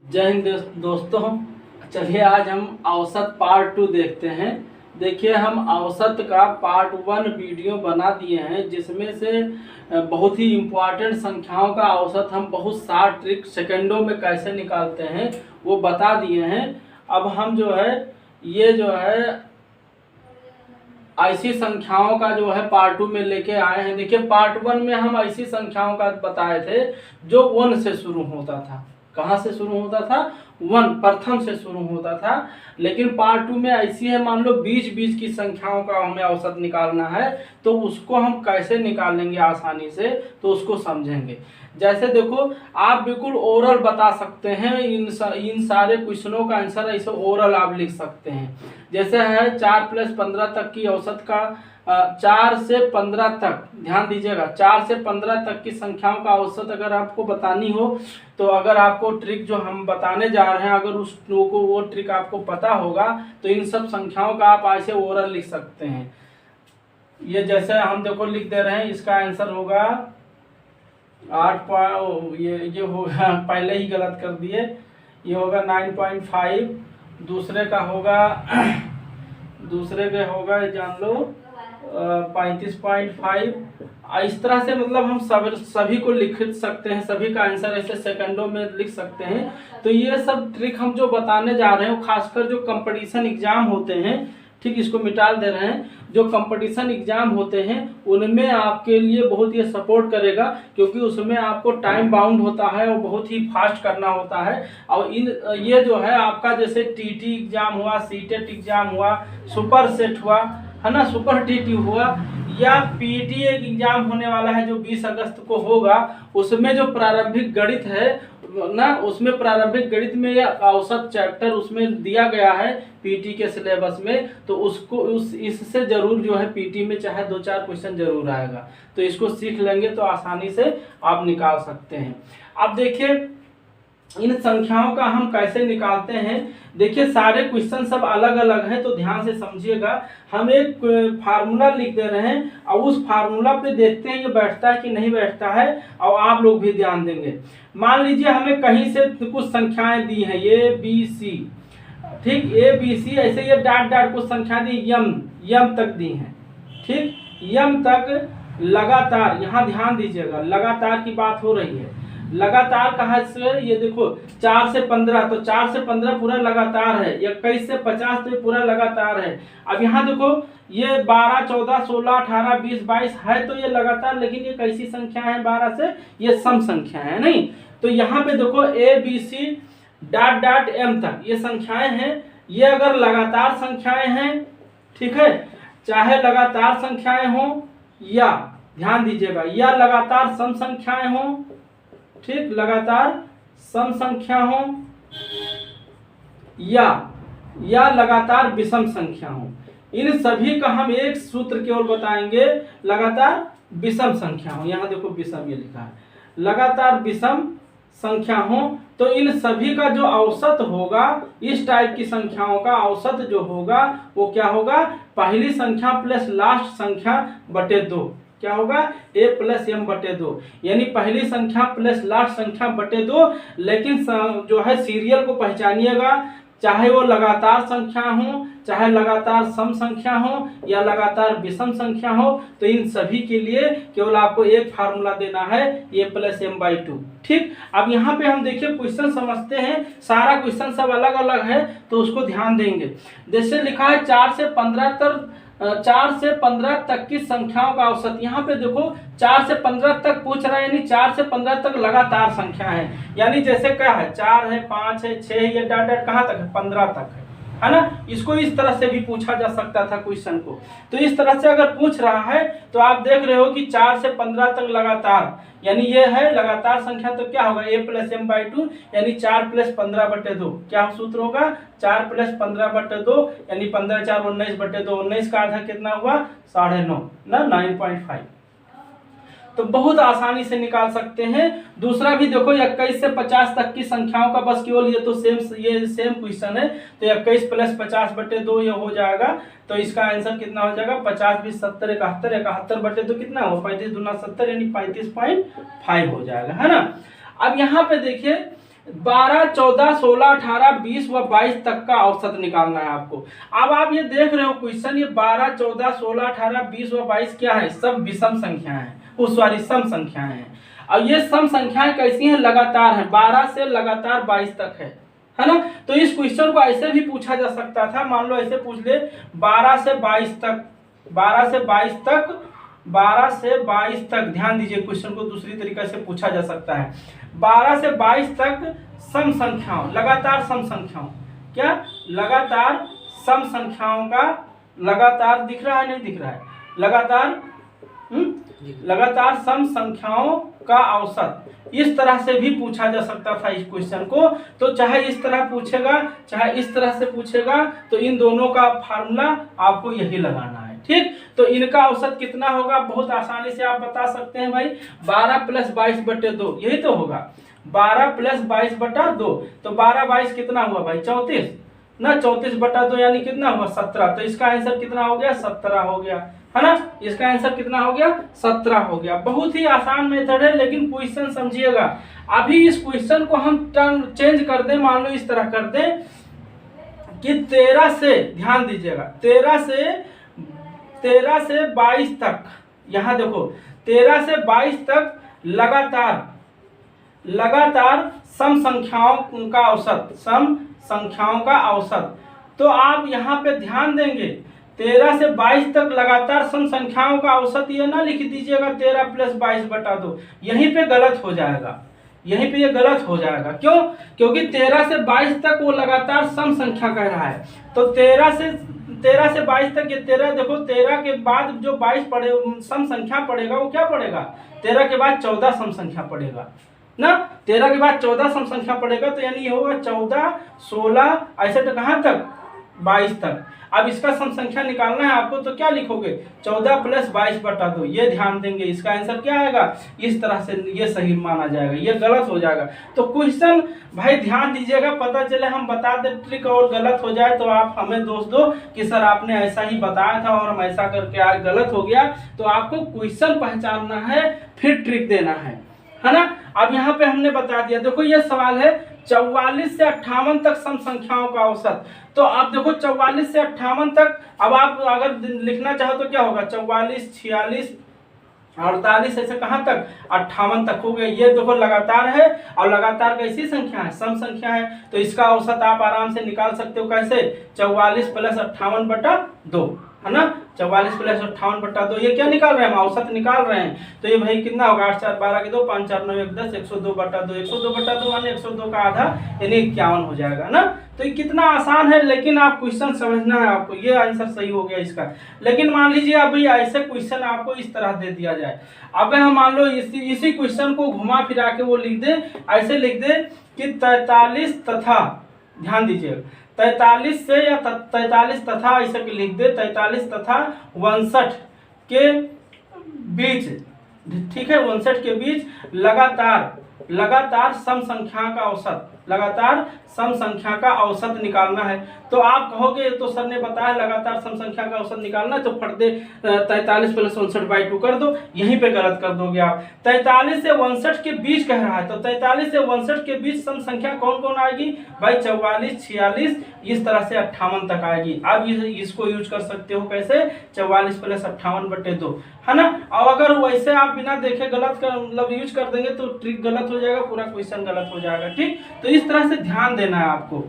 जय हिंद दोस्तों। चलिए आज हम औसत पार्ट 2 देखते हैं। देखिए हम औसत का पार्ट 1 वीडियो बना दिए हैं जिसमें से बहुत ही इम्पोर्टेंट संख्याओं का औसत हम बहुत सारे ट्रिक सेकंडों में कैसे निकालते हैं वो बता दिए हैं। अब हम जो है ये जो है ऐसी संख्याओं का जो है पार्ट 2 में लेके आए हैं। देखिए पार्ट 1 में हम ऐसी संख्याओं का बताए थे जो 1 से शुरू होता था। कहाँ से शुरू होता था? 1 प्रथम से शुरू होता था। लेकिन पार्ट 2 में ऐसी है, मान लो बीच बीच की संख्याओं का हमें औसत निकालना है तो उसको हम कैसे निकालेंगे आसानी से, तो उसको समझेंगे। जैसे देखो आप बिल्कुल ओरल बता सकते हैं, इन सारे क्वेश्चनों का आंसर ऐसे ओरल आप लिख सकते हैं। जैसे है 4 + 15 तक की औसत का 4 से 15 तक, ध्यान दीजिएगा 4 से 15 तक की संख्याओं का औसत अगर आपको बतानी हो तो अगर आपको ट्रिक जो हम बताने जा रहे हैं अगर उस को वो ट्रिक आपको पता होगा तो इन सब संख्याओं का आप ऐसे ओरल लिख सकते हैं। ये जैसे हम देखो लिख दे रहे हैं, इसका आंसर होगा 8 ये होगा पहले ही गलत कर दिए, ये होगा 9.5। दूसरे का होगा दूसरे के होगा जान लो 35.5। इस तरह से मतलब हम सभी को लिख सकते हैं, सभी का आंसर ऐसे सेकंडों में लिख सकते हैं। तो ये सब ट्रिक हम जो बताने जा रहे हैं खासकर जो कंपटीशन एग्जाम होते हैं, ठीक इसको मिटा दे रहे हैं, जो कंपटीशन एग्जाम होते हैं उनमें आपके लिए बहुत ये सपोर्ट करेगा क्योंकि उसमें आपको टाइम बाउंड होता है और बहुत ही फास्ट करना होता है। और ये जो है आपका जैसे टीटी एग्जाम हुआ, सीटेट एग्जाम हुआ, सुपर सेट हुआ है ना, सुपर टीटी हुआ, या पीटी एग्जाम होने वाला है जो 20 अगस्त को होगा, उसमें जो प्रारंभिक गणित है ना, उसमें प्रारंभिक गणित में ये औसत चैप्टर उसमें दिया गया है पीटी के सिलेबस में। तो उसको इससे जरूर जो है पीटी में चाहे 2-4 क्वेश्चन जरूर आएगा, तो इसको सीख लेंगे तो आसानी से आप निकाल सकते हैं। अब देखिए इन संख्याओं का हम कैसे निकालते हैं। देखिए सारे क्वेश्चन सब अलग अलग हैं तो ध्यान से समझिएगा। हम एक फार्मूला लिख दे रहे हैं और उस फार्मूला पे देखते हैं ये बैठता है कि नहीं बैठता है, और आप लोग भी ध्यान देंगे। मान लीजिए हमें कहीं से कुछ संख्याएं दी हैं ए बी सी, ठीक ए बी सी, ऐसे ये डाट डाट कुछ संख्या दी, यम तक दी हैं, ठीक यम तक लगातार, यहाँ ध्यान दीजिएगा लगातार की बात हो रही है। लगातार कहा से, ये देखो 4 से 15, तो 4 से 15 पूरा लगातार है, 21 से 50 तो पूरा लगातार है। अब यहाँ देखो ये 12, 14, 16, 18, 20, 22 है तो ये लगातार, लेकिन ये कैसी संख्या है 12 से, ये सम संख्या है नहीं। तो यहाँ पे देखो A B C dot dot M तक ये संख्याएं हैं, ये अगर लगातार संख्याएं हैं, ठीक है, चाहे लगातार संख्याएं हो या ध्यान दीजिएगा या लगातार सम संख्याएं हो, ठीक लगातार सम संख्या हो या लगातार विषम संख्या हो, इन सभी का हम एक सूत्र केवल बताएंगे, लगातार विषम संख्या हो। यहाँ देखो विषम ये लिखा है, लगातार विषम संख्या हो तो इन सभी का जो औसत होगा, इस टाइप की संख्याओं का औसत जो होगा वो क्या होगा, पहली संख्या प्लस लास्ट संख्या बटे 2, क्या होगा a + m बटे 2, यानी पहली संख्या प्लस लास्ट संख्या बटे 2। लेकिन जो है सीरियल को पहचानिएगा, चाहे वो लगातार संख्या हो, चाहे लगातार सम संख्या हो या लगातार विषम संख्या हो, तो इन सभी के लिए केवल आपको एक फार्मूला देना है a + m/2, ठीक। अब यहाँ पे हम देखिए क्वेश्चन समझते हैं, सारा क्वेश्चन सब अलग अलग है तो उसको ध्यान देंगे। जैसे लिखा है 4 से 15 तक की संख्याओं का औसत। यहाँ पे देखो 4 से 15 तक पूछ रहा है, यानी 4 से 15 तक लगातार संख्या है, यानी जैसे क्या है 4 है, 5 है, 6 है, ये डाट डाट कहाँ तक है 15 तक है ना। इसको इस तरह से भी पूछा जा सकता था क्वेश्चन को। तो इस तरह से अगर पूछ रहा है तो आप देख रहे हो कि 4 से 15 तक लगातार, यानी ये है लगातार संख्या, तो क्या होगा a + m/2, यानी 4 + 15 बटे 2, क्या सूत्र होगा 4 + 15 बटे 2, यानी 15 4 19 बटे 2, 19 का आधा कितना हुआ 9.5 ना 9.5। तो बहुत आसानी से निकाल सकते हैं। दूसरा भी देखो 21 से 50 तक की संख्याओं का, बस केवल ये तो सेम क्वेश्चन है, तो 21 + 50 बटे 2 ये हो जाएगा। तो इसका आंसर कितना हो जाएगा 50 20 70 71, 71 बटे 2 कितना हो 35 दूना 70, यानी 35.5 हो जाएगा, है ना। अब यहाँ पे देखिए 12, 14, 16, 18, 20 व 22 तक का औसत निकालना है आपको। अब आप ये देख रहे हो क्वेश्चन, ये 12, 14, 16, 18, 20 व 22 क्या है, सब विषम संख्याएं हैं, सॉरी सम संख्याएं हैं। अब ये सम संख्याएं कैसी हैं, लगातार हैं, 12 से लगातार 22 तक है ना। तो इस क्वेश्चन को ऐसे भी पूछा जा सकता था, मान लो ऐसे पूछ ले 12 से 22 तक, 12 से 22 तक, 12 से 22 तक, ध्यान दीजिए क्वेश्चन को दूसरी तरीके से पूछा जा सकता है। 12 से 22 तक सम संख्याओं, लगातार सम संख्याओं, क्या लगातार सम संख्याओं का, लगातार दिख रहा है नहीं दिख रहा है, लगातार लगातार सम संख्याओं का औसत, इस तरह से भी पूछा जा सकता था इस क्वेश्चन को। तो चाहे इस तरह पूछेगा चाहे इस तरह से पूछेगा, तो इन दोनों का फार्मूला आपको यही लगाना है, ठीक। तो इनका औसत कितना होगा, बहुत आसानी से आप बता सकते हैं भाई, 12 + 22/2, यही तो होगा, 12 + 22/2। तो 12, 22 कितना हुआ भाई, 34 ना, 34/2 यानी कितना हुआ, 17। तो इसका आंसर कितना हो गया, 17 हो गया, है ना। इसका आंसर कितना हो गया, 17 हो गया। बहुत ही आसान मेथड है, लेकिन क्वेश्चन समझिएगा। अभी इस क्वेश्चन को हम टर्म चेंज कर दें, मान लो इस तरह कर दें कि 13 से, ध्यान दीजिएगा, 13 से 22 तक, यहां देखो 13 से 22 तक लगातार सम संख्याओं का औसत, सम संख्याओं का औसत। तो आप यहाँ पे ध्यान देंगे, 13 से 22 तक लगातार सम संख्याओं का औसत, ये ना लिख दीजिएगा 13 + 22/2, यहीं पे गलत हो जाएगा, यहीं पे ये गलत हो जाएगा। क्यों, क्योंकि 13 से 22 तक वो लगातार सम संख्या कह रहा है। तो 13 से 22 तक, ये 13 देखो, 13 के बाद जो 22 पड़े सम संख्या पड़ेगा, वो क्या पड़ेगा, 13 के बाद 14 सम संख्या पड़ेगा ना, 13 के बाद 14 सम संख्या पड़ेगा। तो यानी ये होगा 14, 16, ऐसे तो कहाँ तक, 22 तक। अब इसका सम संख्या निकालना है आपको, तो क्या लिखोगे, 14 + 22/2, ये ध्यान देंगे। इसका आंसर क्या आएगा, इस तरह से ये सही माना जाएगा, ये गलत हो जाएगा। तो क्वेश्चन भाई ध्यान दीजिएगा, पता चले हम बता दे ट्रिक और गलत हो जाए, तो आप हमें दोष दो कि सर आपने ऐसा ही बताया था और हम ऐसा करके आज गलत हो गया। तो आपको क्वेश्चन पहचानना है, फिर ट्रिक देना है ना। अब यहाँ पे हमने बता दिया, देखो ये सवाल है 44 से 58 तक सम संख्याओं का औसत। तो आप देखो 44 से 58 तक, अब आप अगर लिखना चाहो तो क्या होगा, 44, 46, 48, ऐसे कहाँ तक, 58 तक हो गए। ये देखो लगातार है, और लगातार कैसी संख्या है, सम संख्या है। तो इसका औसत आप आराम से निकाल सकते हो, कैसे, 44 + 58/2, है ना। 44 + 58/2, ये क्या निकाल रहे हैं हम, औसत निकाल रहे हैं। तो ये भाई कितना होगा, 8, 4, 12 के 2, 5, 4, 9, 1, 10, 102/2, 102/2 माने 102 का आधा, यानी 51 हो जाएगा ना। तो ये कितना आसान है, लेकिन आप क्वेश्चन समझना है आपको। ये आंसर सही हो गया इसका। लेकिन मान लीजिए अभी ऐसे क्वेश्चन आपको इस तरह दे दिया जाए, अब हम मान लो इसी क्वेश्चन को घुमा फिरा के वो लिख दे, ऐसे लिख दे कि 43 तथा, ध्यान दीजिए, 43 से या 43 तथा, ऐसे लिख दे 43 तथा 62 के बीच, ठीक है, 62 के बीच लगातार सम संख्या का औसत, लगातार सम संख्या का औसत निकालना है। तो आप कहोगे तो सर ने बताया लगातार सम संख्या का औसत निकालना है, तो फट दे 43 + 62/2 कर दो, यहीं पे गलत कर दोगे आप। 43 से 62 के बीच कह रहा है, तो 43 से 62 के बीच सम संख्या कौन कौन आएगी भाई, 44, 46, इस तरह से 58 तक आएगी। आप इसको यूज कर सकते हो कैसे, 44 + 58/2, है ना। और अगर वैसे आप बिना देखे गलत कर मतलब यूज कर देंगे तो ट्रिक गलत हो जाएगा, पूरा क्वेश्चन गलत हो जाएगा, ठीक। तो इस तरह से ध्यान देना है आपको।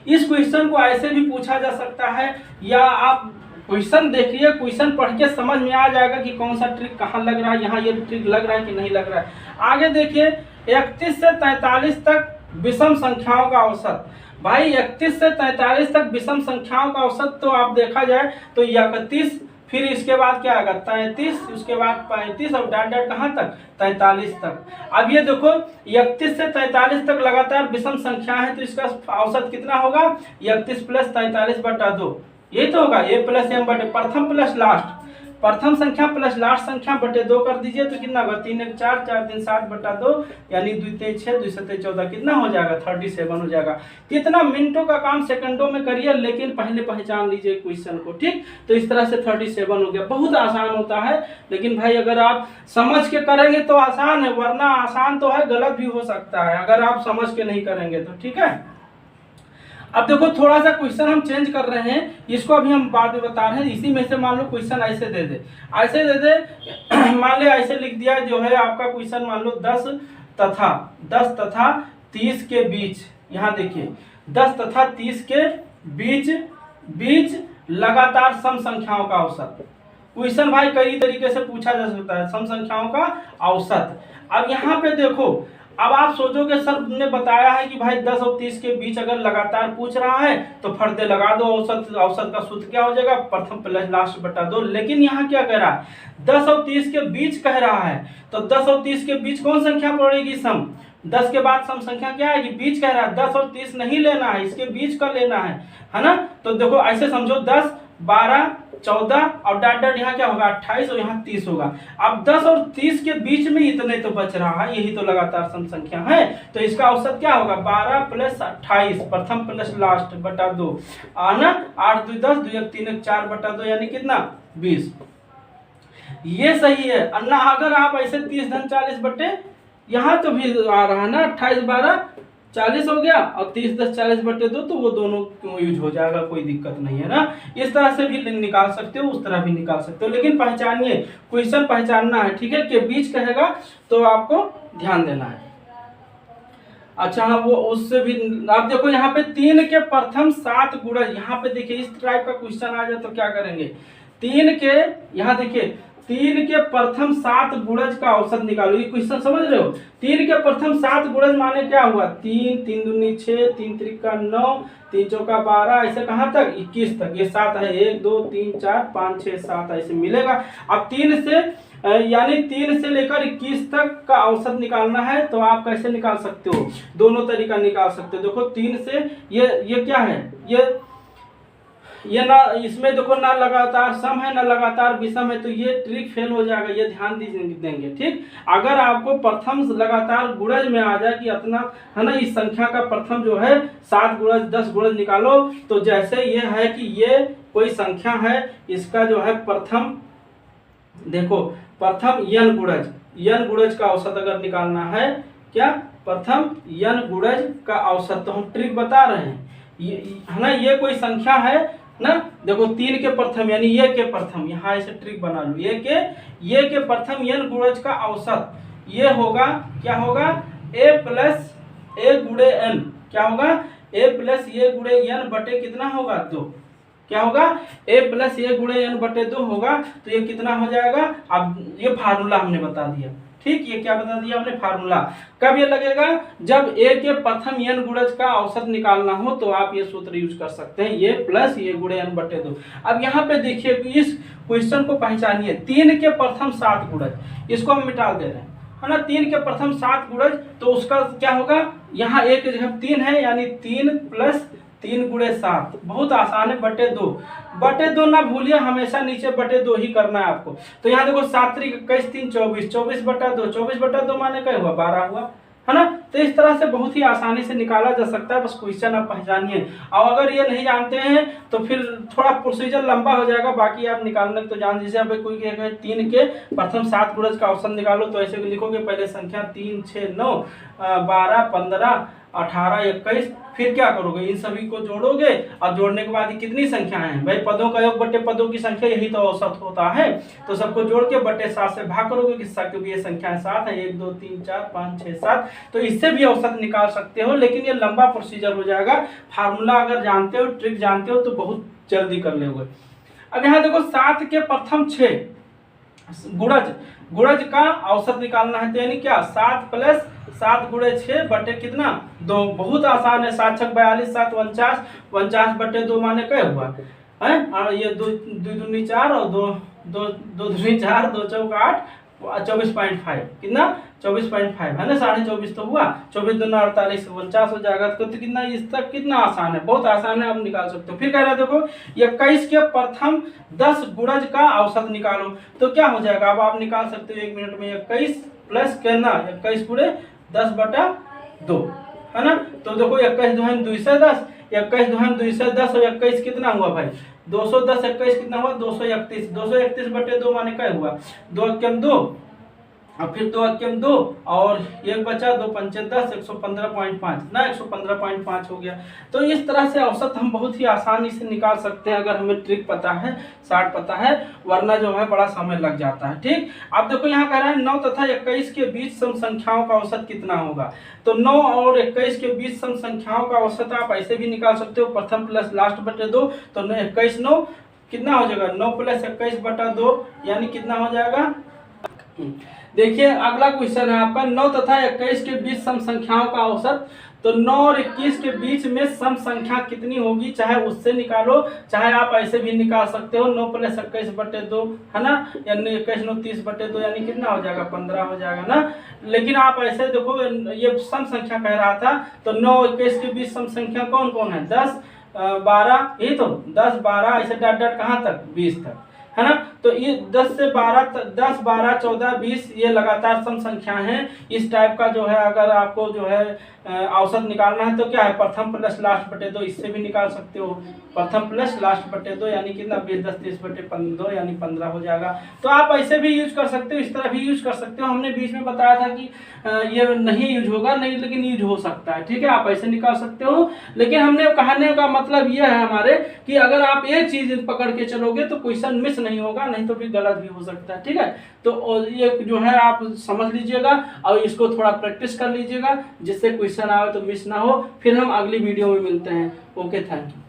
इस क्वेश्चन को ऐसे भी पूछा जा सकता है, या आप क्वेश्चन देखिए, क्वेश्चन पढ़ के समझ में आ जाएगा कि कौन सा ट्रिक कहाँ लग रहा है, यहाँ ये ट्रिक लग रहा है कि नहीं लग रहा है। आगे देखिए, 31 से 43 तक विषम संख्याओं का औसत। भाई 31 से 43 तक विषम संख्याओं का औसत, तो आप देखा जाए तो 31, फिर इसके बाद क्या आएगा 33, उसके बाद 35, और डॉट डॉट कहाँ तक, 43 तक। अब ये देखो 31 से 43 तक लगातार विषम संख्या है, तो इसका औसत कितना होगा, 31 + 43/2, यही तो होगा, a + m/, प्रथम प्लस लास्ट, प्रथम संख्या प्लस लास्ट संख्या बटे 2 कर दीजिए तो कितना होगा 3 1 4 4 3 7 बटा 2 यानी 2 3 6 2 7 14 कितना हो जाएगा 37 हो जाएगा। कितना मिनटों का काम सेकंडों में करिए, लेकिन पहले पहचान लीजिए क्वेश्चन को, ठीक। तो इस तरह से 37 हो गया। बहुत आसान होता है, लेकिन भाई अगर आप समझ के करेंगे तो आसान है, वरना आसान तो है गलत भी हो सकता है अगर आप समझ के नहीं करेंगे तो, ठीक है। अब देखो थोड़ा सा क्वेश्चन हम चेंज कर रहे हैं, इसको अभी हम बाद में बता रहे हैं। इसी में से मान लो क्वेश्चन ऐसे दे दे, ऐसे दे दे मान ले ऐसे लिख दिया जो है आपका क्वेश्चन, मान लो 10 तथा 30 के बीच, यहाँ देखिए 10 तथा 30 के बीच लगातार सम संख्याओं का औसत। क्वेश्चन भाई कई तरीके से पूछा जा सकता है, सम संख्याओं का औसत। अब यहाँ पे देखो, अब आप सोचोगे सर ने बताया है कि भाई 10 और 30 के बीच अगर लगातार पूछ रहा है तो फर्दे लगा दो, औसत का सूत्र क्या हो जाएगा प्रथम प्लस लास्ट बटा 2। लेकिन यहाँ क्या कह रहा है 10 और 30 के बीच कह रहा है, तो 10 और 30 के बीच कौन संख्या पड़ेगी सम, 10 के बाद सम संख्या क्या आएगी, बीच कह रहा है, 10 और 30 नहीं लेना है, इसके बीच का लेना है ना। तो देखो ऐसे समझो 10 12 14 और डाट डाट यहाँ क्या होगा 28 और यहाँ 30 होगा। अब 10 और 30 के बीच में इतने तो बच रहा है, यही तो लगातार सम संख्या है, तो इसका औसत क्या होगा 12 प्लस 28 प्रथम प्लस लास्ट बटा 2 आना 8 2 10 2 1 3 1 4 बटा 2 यानी कितना 20। ये सही है अन्ना। अगर आप ऐसे 30 धन 40 बटे यहाँ तो भी आ रहा है ना 28 12 40 हो गया और 30 10 40 बटे 2, तो वो दोनों यूज हो जाएगा, कोई दिक्कत नहीं है ना। इस तरह से भी निकाल सकते हो, उस तरह भी निकाल सकते हो, लेकिन पहचानिए क्वेश्चन पहचानना है, ठीक है। के बीच कहेगा तो आपको ध्यान देना है। अच्छा हाँ, वो उससे भी आप देखो यहाँ पे 3 के प्रथम 7 गुणज, यहाँ पे देखिए इस टाइप का क्वेश्चन आ जाए तो क्या करेंगे 3 के, यहाँ देखिए 3 के प्रथम 7 गुणज का औसत निकालो। ये क्वेश्चन समझ रहे हो, 3 के प्रथम 7 गुणज माने क्या हुआ 3 3 दूनी 6 3 त्रिका 9 3 चौका 12 ऐसे कहाँ तक 21 तक, ये 7 है 1 2 3 4 5 6 7 ऐसे मिलेगा। अब 3 से यानी 3 से लेकर 21 तक का औसत निकालना है, तो आप कैसे निकाल सकते हो, दोनों तरीका निकाल सकते हो। देखो 3 से ये क्या है, ये ना इसमें देखो ना लगातार सम है ना लगातार विषम है, तो ये ट्रिक फेल हो जाएगा, ये ध्यान देंगे, ठीक। अगर आपको प्रथम लगातार गुणज में आ जाए कि इतना है ना, इस संख्या का प्रथम जो है 7 गुणज 10 गुणज निकालो, तो जैसे ये है कि ये कोई संख्या है, इसका जो है प्रथम देखो प्रथम n गुणज का औसत अगर निकालना है, क्या प्रथम n गुणज का औसत, तो हम ट्रिक बता रहे हैं है ना। ये कोई संख्या है ना, देखो 3 के प्रथम यानी ये के प्रथम, यहाँ ऐसे ट्रिक बना लो, ये के प्रथम n गुणज का औसत ये होगा, क्या होगा a प्लस a गुणे n, क्या होगा a प्लस a गुणे n बटे कितना होगा 2, क्या होगा a प्लस a गुणे n बटे 2 होगा। तो ये कितना हो जाएगा, अब ये फार्मूला हमने बता दिया, ठीक। ये क्या बता दिया हमने फार्मूला। कब ये लगेगा, जब a के प्रथम n गुणज का औसत निकालना हो, तो आप ये सूत्र यूज कर सकते हैं, ये प्लस ये गुणे n बटे 2। अब यहाँ पे देखिए इस क्वेश्चन को पहचानिए, 3 के प्रथम 7 गुणज, इसको हम मिटा दे रहे हैं है ना। 3 के प्रथम 7 गुणज, तो उसका क्या होगा, यहाँ एक जब 3 है यानी 3 प्लस 3 गुणे 7, बहुत आसान है, बटे 2 ना भूलिए, हमेशा नीचे बटे 2 ही करना है आपको। तो यहाँ देखो 7 3 21 3 24, 24 बटा 2, 24 बटा 2 माने क्या हुआ 12 हुआ है ना। तो इस तरह से बहुत ही आसानी से निकाला जा सकता है, बस क्वेश्चन आप पहचानिए। और अगर ये नहीं जानते हैं तो फिर थोड़ा प्रोसीजर लंबा हो जाएगा, बाकी आप निकालने तो जान, जैसे अब कोई कहेगा 3 के प्रथम 7 गुणज का औसत निकालो, तो ऐसे लिखोगे पहले संख्या 3 6 9 12 15 18 21, फिर क्या करोगे इन सभी को जोड़ोगे, और जोड़ने के बाद कितनी संख्या है भाई, पदों का योग बटे पदों की संख्या, यही तो औसत होता है। तो सबको जोड़ के बटे 7 से भाग करोगे, क्योंकि ये संख्या 7 है, 1 2 3 4 5 6 7, तो इससे भी औसत निकाल सकते हो, लेकिन ये लंबा प्रोसीजर हो जाएगा। फार्मूला अगर जानते हो, ट्रिक जानते हो, तो बहुत जल्दी कर लोगे। अब यहाँ देखो 7 के प्रथम 6 गुणज का औसत निकालना है, तो यानी क्या 7 प्लस 7 गुणे 6 बटे कितना 2, बहुत आसान है। 7 6 42 7 49, 49 बटे 2 माने क्या हुआ है, और ये 2 दूनी 4 और 2 दूनी 4 2 चौका 8 24.5 कितना 24.5 है ना, 24.5 तो हुआ, 24 दूना 48, 49 हो जाएगा। तो कितना, इस तक कितना आसान है, बहुत आसान है, आप निकाल सकते हो। फिर कह रहा है देखो 21 के प्रथम 10 गुणज का औसत निकालो। तो क्या हो जाएगा, अब आप निकाल सकते हो 1 मिनट में। 21 प्लस करना 21 पूरे 10/2 है ना। तो देखो 21 दुहन 210, 21 दुहन 210 और 21 कितना हुआ भाई, 210, 21 कितना हुआ 231, 231/2 माने क्या हुआ, 2 एकम 2 और फिर 2 एकम 2 और 1 बचा, 2 पंचे 10, 115.5 ना, 115.5 हो गया। तो इस तरह से औसत हम बहुत ही आसानी से निकाल सकते हैं अगर हमें ट्रिक पता है, शार्ट पता है, वरना जो है बड़ा समय लग जाता है। ठीक, अब देखो यहाँ कह रहा है 9 तथा 21 के बीच सम संख्याओं का औसत कितना होगा। तो 9 और 21 के बीच सम संख्याओं का औसत आप ऐसे भी निकाल सकते हो, प्रथम प्लस लास्ट बटे 2। तो 21 9 कितना हो जाएगा, 9 प्लस 21/2 यानी कितना हो जाएगा। देखिए अगला क्वेश्चन है आपका, 9 तथा 21 के बीच सम संख्याओं का औसत। तो 9 और 21 के बीच में सम संख्या कितनी होगी, चाहे उससे निकालो, चाहे आप ऐसे भी निकाल सकते हो। 9 प्लस 21/2 है ना, यानी 21 9 30/2 यानी कितना हो जाएगा, 15 हो जाएगा ना। लेकिन आप ऐसे देखो, ये सम संख्या कह रहा था, तो 9 और 21 के बीच सम संख्या कौन कौन है, 10 12, यही तो 10 12 ऐसे डॉट डॉट कहाँ तक, 20 तक है ना। तो ये 10 से 12 10 12 14 20 ये लगातार सम संख्या हैं। इस टाइप का जो है अगर आपको जो है औसत निकालना है तो क्या है, प्रथम प्लस लास्ट बटे 2, इससे भी निकाल सकते हो। प्रथम प्लस लास्ट बटे 2 यानी कितना, 20 10 30/2 यानी 15 हो जाएगा। तो आप ऐसे भी यूज कर सकते हो, इस तरह भी यूज कर सकते हो। हमने बीच में बताया था कि ये नहीं यूज होगा, नहीं, लेकिन यूज हो सकता है। ठीक है, आप ऐसे निकाल सकते हो। लेकिन हमने कहने का मतलब यह है हमारे कि अगर आप एक चीज पकड़ के चलोगे तो क्वेश्चन मिस नहीं होगा, नहीं तो फिर गलत भी हो सकता है। ठीक है, तो ये जो है आप समझ लीजिएगा और इसको थोड़ा प्रैक्टिस कर लीजिएगा, जिससे क्वेश्चन आए तो मिस ना हो। फिर हम अगली वीडियो में मिलते हैं। Okay, thank you.